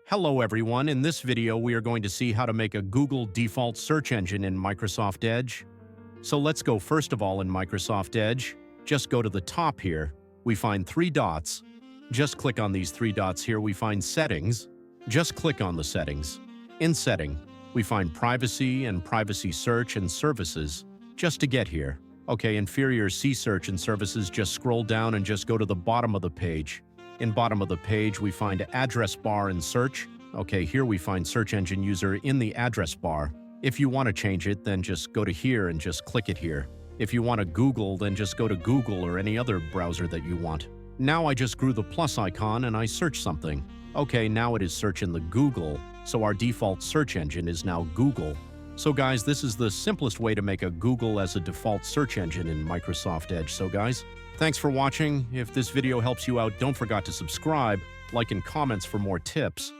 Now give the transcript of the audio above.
Hello everyone, in this video we are going to see how to make a Google default search engine in Microsoft Edge. So let's go first of all in Microsoft Edge. Just go to the top here, we find three dots. Just click on these three dots here, we find Settings. Just click on the Settings. In Setting, we find Privacy and Privacy Search and Services. Just to get here. Okay, inferior C Search and Services, just scroll down and just go to the bottom of the page. In bottom of the page, we find address bar and search. Okay, here we find search engine user in the address bar. If you want to change it, then just go to here and just click it here. If you want to Google, then just go to Google or any other browser that you want. Now I just grew the plus icon and I search something. Okay, now it is search in the Google, so our default search engine is now Google. So guys, this is the simplest way to make a Google as a default search engine in Microsoft Edge. So guys, thanks for watching. If this video helps you out, don't forget to subscribe, like, and comments for more tips.